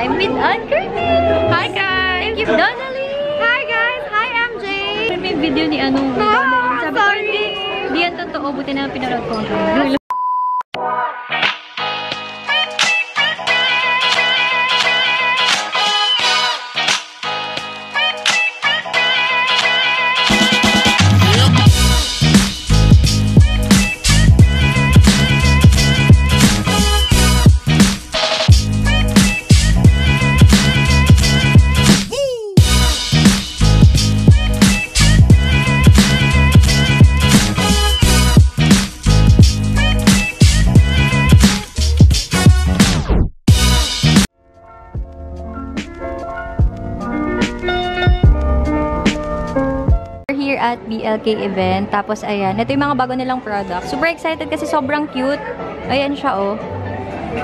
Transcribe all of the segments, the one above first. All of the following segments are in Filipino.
I'm with Ankerty. Hi guys! Thank you, Donnelly. Hi guys! Hi MJ! May video ni Donnelly. Sabi ko, Sorry! Hindi yan totoo. Buti na pinanood ko. At BLK event. Tapos, ayan. Ito yung mga bago nilang products. Super excited kasi sobrang cute. Ayan siya, oh.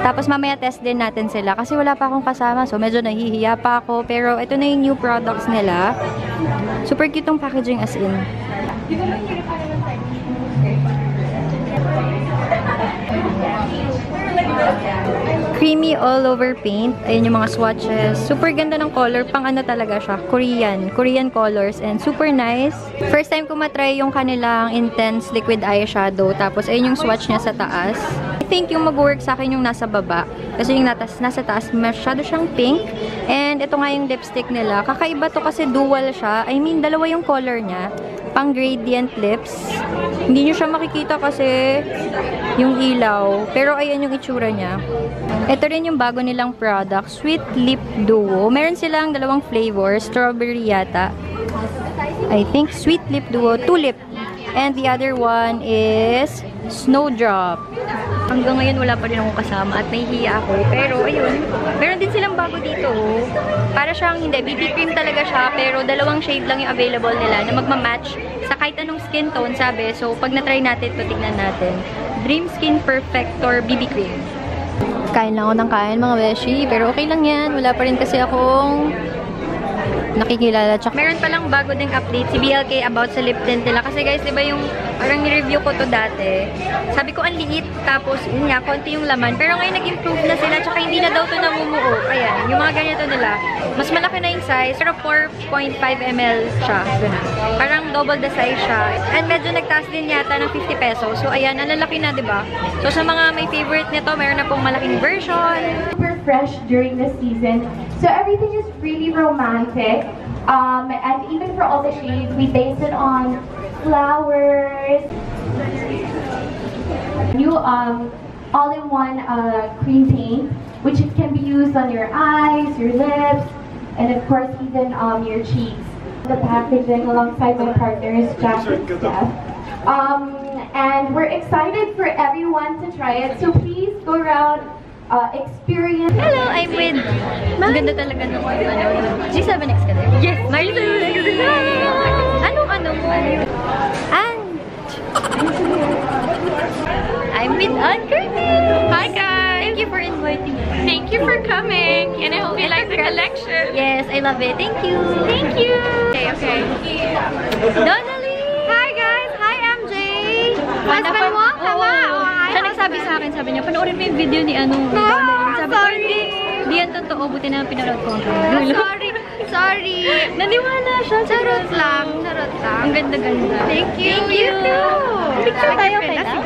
Tapos, mamaya test din natin sila. Kasi wala pa akong kasama. So, medyo nahihiya pa ako. Pero, ito na yung new products nila. Super cute yung packaging as in. Creamy all over paint. Ayan yung mga swatches. Super ganda ng color. Pang ano talaga siya. Korean colors. And super nice. First time ko matry yung kanilang intense liquid eyeshadow. Tapos ayun yung swatch niya sa taas. I think yung mag-work sa akin yung nasa baba. Kasi yung nasa taas masyado siyang pink. And ito nga yung lipstick nila. Kakaiba to kasi dual siya. I mean, dalawa yung color niya. Pang gradient lips. Hindi nyo siya makikita kasi yung ilaw. Pero ayan yung itsura niya. Ito rin yung bago nilang product. Sweet Lip Duo. Meron silang dalawang flavors. Strawberry yata. I think Sweet Lip Duo. Tulip. And the other one is Snowdrop. Hanggang ngayon wala pa rin akong kasama at nahihiya ako. Pero ayun, meron din silang bago dito. Para siyang hindi, BB cream talaga siya. Pero dalawang shade lang yung available nila na magmamatch sa kahit anong skin tone, sabi. So pag na-try natin ito, tignan natin. Dream Skin Perfector BB Cream. Kain lang ako ng kain mga beshi. Pero okay lang yan. Wala pa rin kasi akong nakikilala. Tsaka meron palang bago ding update si BLK about sa lip tint nila. Kasi guys, diba yung parang ni-review ko to dati. Sabi ko ang liit. Tapos yun nga, konti yung laman. Pero ngayon nag-improve na sila. Tsaka hindi na daw to namumuo. Ayan, yung mga ganito nila. Mas malaki na yung size. Pero 4.5 ml siya. Ganun. Parang double the size siya. And medyo nagtaas din yata ng 50 pesos. So ayan, ang lalaki na, diba? So sa mga may favorite nito, meron na pong malaking version. Super fresh during the season. So everything is really romantic. And even for all the shades, we base it on flowers. New all-in-one cream paint, which can be used on your eyes, your lips, and of course even your cheeks. The packaging alongside my partners, Jack and Steph. And we're excited for everyone to try it. So please go around, experience. Hello, I'm with... Maganda talaga nung G7X ka din? Yes! G7X ka din! Anong mo? I'm with Ankerty! Hi guys! Thank you for inviting me. Thank you for coming! And I hope you like the collection! Yes, I love it. Thank you! Thank you! Okay. Donnelly! Hi guys! Hi MJ! Husband mo? Tama! Siya nagsabi sa akin, sabi niya, panoorin mo yung video ni Donnelly. Sabi ko, hindi yan totoo. Buti na pinanood ko. Sorry! Naniwala siya. Charot lang. Ang ganda-ganda. Thank you! Thank you! Picture tayo kailan?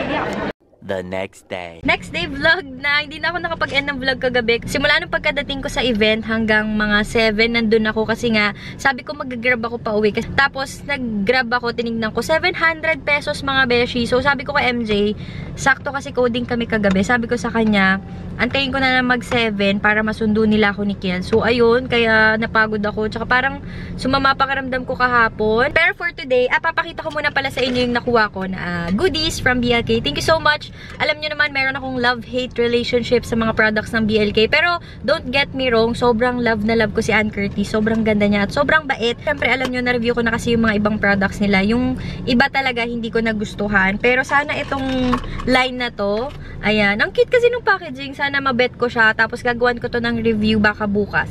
The next day. Next day vlog na. Hindi na ako nakapag-end ng vlog kagabi. Simula nung pagkadating ko sa event hanggang mga 7 nandun ako kasi nga sabi ko mag-grab ako pa uwi. Tapos nag-grab ako, tinignan ko 700 pesos mga beshi. So sabi ko kay MJ, sakto kasi coding kami kagabi. Sabi ko sa kanya, antayin ko na lang mag-7 para masundo nila ako ni Kiel. So ayun, kaya napagod ako. Tsaka parang sumama pakiramdam ko kahapon. Pero for today, papakita ko muna pala sa inyo yung nakuha ko na goodies from BLK. Thank you so much. Alam nyo naman, meron akong love-hate relationship sa mga products ng BLK. Pero, don't get me wrong, sobrang love na love ko si Ankerty. Sobrang ganda niya at sobrang bait. Siyempre, alam nyo, na-review ko na kasi yung mga ibang products nila. Yung iba talaga, hindi ko nagustuhan. Pero sana itong line na to, ayan, ang cute kasi nung packaging. Sana mabet ko siya. Tapos, gagawan ko to ng review baka bukas.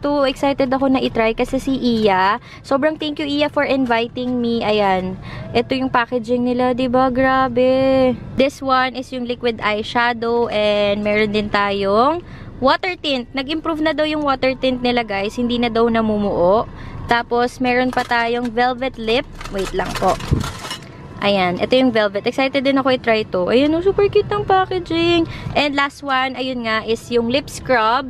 Excited ako na itry kasi si Iya. Sobrang thank you Iya for inviting me. Ayan. Ito yung packaging nila, 'di ba? Grabe. This one is yung liquid eyeshadow and meron din tayong Water tint. Nag-improve na daw yung water tint nila, guys. Hindi na daw namumuo. Tapos, meron pa tayong velvet lip. Wait lang po. Ayan, ito yung velvet. Excited din ako i-try to. Ayan, super cute ng packaging. And last one, ayun nga, is yung lip scrub.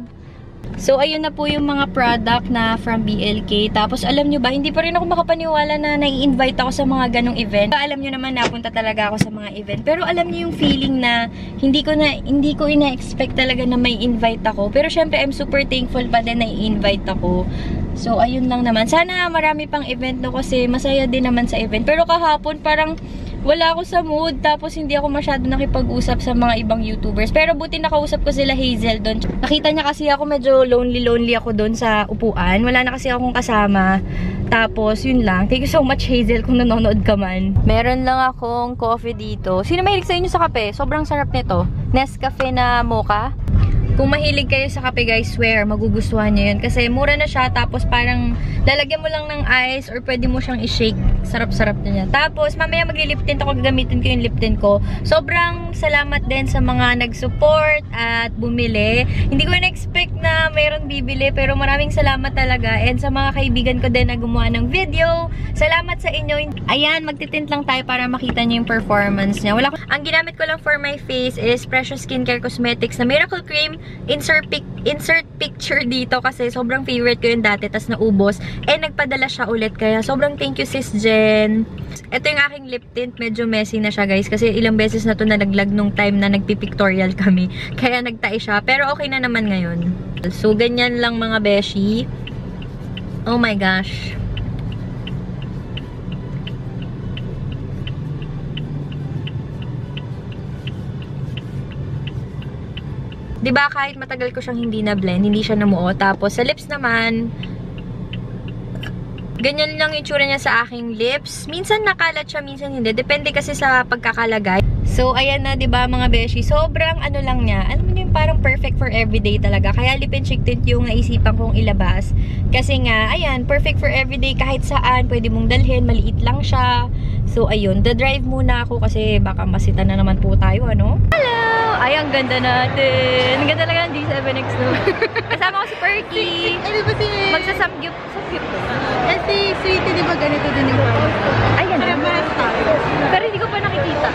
So, ayun na po yung mga product na from BLK. Tapos, alam nyo ba, hindi pa rin ako makapaniwala na nai-invite ako sa mga ganong event. Alam nyo naman, napunta talaga ako sa mga event. Pero alam nyo yung feeling na hindi ko ina-expect talaga na may invite ako. Pero syempre, I'm super thankful pa din na i-invite ako. So, ayun lang naman. Sana marami pang event no kasi masaya din naman sa event. Pero kahapon, parang wala ako sa mood. Tapos, hindi ako masyado nakipag-usap sa mga ibang YouTubers. Pero buti nakausap ko sila Hazel doon. Nakita niya kasi ako medyo lonely ako doon sa upuan. Wala na kasi akong kasama. Tapos, yun lang. Thank you so much, Hazel, kung nanonood ka man. Meron lang akong coffee dito. Sino mahilig sa inyo sa kape? Sobrang sarap nito. Nescafe na mocha. Kung mahilig kayo sa kape, guys, swear, magugustuhan nyo yun. Kasi mura na siya, tapos parang lalagyan mo lang ng ice or pwede mo siyang i-shake. Sarap-sarap na niya. Tapos, mamaya mag-lip tint ako, gagamitin ko yung lip tint ko. Sobrang salamat din sa mga nag-support at bumili. Hindi ko na-expect na mayroong bibili, pero maraming salamat talaga. And sa mga kaibigan ko din na gumawa ng video, salamat sa inyo. Ayan, magtitint lang tayo para makita nyo yung performance niya. Ang ginamit ko lang for my face is Precious Skincare Cosmetics na Miracle Cream. Insert picture dito kasi sobrang favorite ko yung dati, tas naubos. And nagpadala siya ulit, kaya sobrang thank you, Sis Jen. Ito yung aking lip tint. Medyo messy na siya, guys, kasi ilang beses na to nalaglag nung time na nagpipictorial kami. Kaya nagtae siya, pero okay na naman ngayon. So, ganyan lang mga beshi. Oh my gosh. Diba, kahit matagal ko siyang hindi na blend, hindi siya namuo. Tapos, sa lips naman, ganyan lang yung tsura niya sa aking lips. Minsan nakalat siya, minsan hindi. Depende kasi sa pagkakalagay. So, ayan na, diba, mga beshi. Sobrang ano lang niya. Alam mo yung parang perfect for everyday talaga. Kaya lip and cheek tint yung naisipan kong ilabas. Kasi nga, ayan, perfect for everyday. Kahit saan, pwede mong dalhin. Maliit lang siya. So, ayun. The-drive muna ako kasi baka masita na naman po tayo, ano? Hello! Ay, ang ganda natin. Ang ganda talaga ng D7X2. Kasama ko si Perky. Ano ba si... Magsasamgyup. Samgyup to. Eh, si Sweetie, di ba ganito din yung post? Ay, ganun. Pero hindi ko pa nakikita.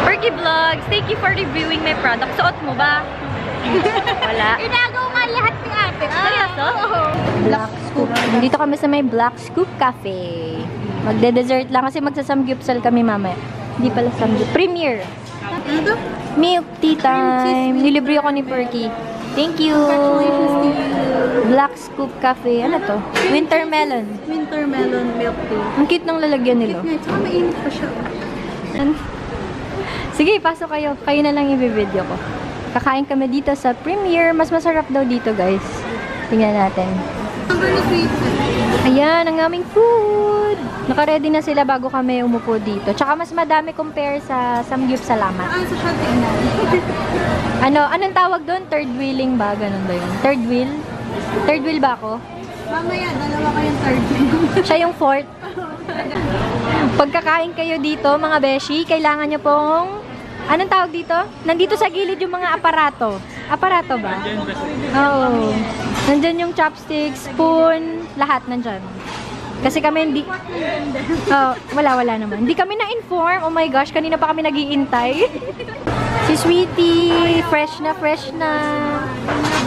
Perky Vlogs, thank you for reviewing my product. Suot mo ba? Wala. Inagaw nga lahat ni ate. Seryoso? Oo. Black Scoop. Dito kami sa may Black Scoop Cafe. Magde-dessert lang kasi magsasamgyupsal kami mamaya. Hindi pala samgyup. Premier. Ano to? Milk tea time. Nilibre ako ni Perky. Thank you. Congratulations to you. Black Scoop Cafe. Ano to? Winter melon. Winter melon milk tea. Ang cute ng lalagyan nila. Cute nga. Tsaka mainit pa siya. Sige, pasok kayo. Kayo na lang i-video ko. Kakain kami dito sa Premier. Mas masarap daw dito, guys. Tingnan natin. Number ni Sweetie. Ayan, ang aming food. Naka-ready na sila bago kami umupo dito. Tsaka mas madami compare sa Samgyup Salamat. Ah, sa siya tingnan. Anong tawag doon? Third wheeling ba? Ganun ba yun? Third wheel? Third wheel ba ako? Mamaya, dalawa kayong third. Siya yung fourth. Pagkakain kayo dito, mga beshi, kailangan nyo pong... Anong tawag dito? Nandito sa gilid yung mga aparato. Aparato ba? Oo. Nandyan yung chopsticks, spoon, lahat nandyan. Kasi kami hindi... Oh, wala naman. Hindi kami na-inform. Oh my gosh, kanina pa kami nag-iintay. Si Sweetie, fresh na.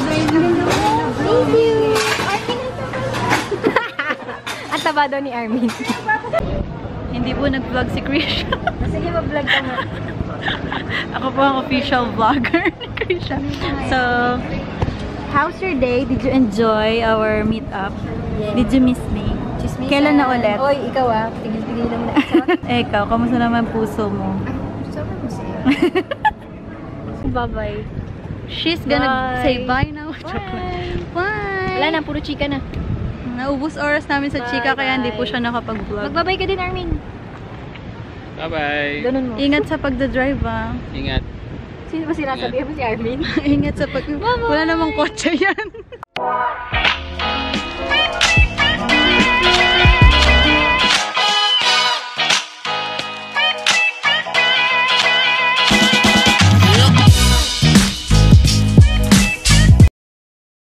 Thank you. Ang taba daw ni Armin. Hindi po nag-vlog si Krisha. Sige, mag-vlog ka nga. Ako po ang official vlogger ni Krisha. So, how's your day? Did you enjoy our meetup? Yeah. Did you miss me? Chismisan. Kailan na ulit? Oy, ikaw tigil-tigil naman na. Ikaw, kamusta naman puso mo? Sobrang masaya. Bye-bye. She's gonna Bye. say bye now. Bye. Bye! Wala na, puro chika na. Naubos oras namin sa chika Bye, kaya hindi po bye. siya nakapag-vlog. Magbabay ka din, Armin. Bye-bye. Ganun mo. Ingat sa pagdadrive ah. Ingat. Sino ba sinasabihan mo si Armin? Ingat sa pag... Wala namang kotse yan.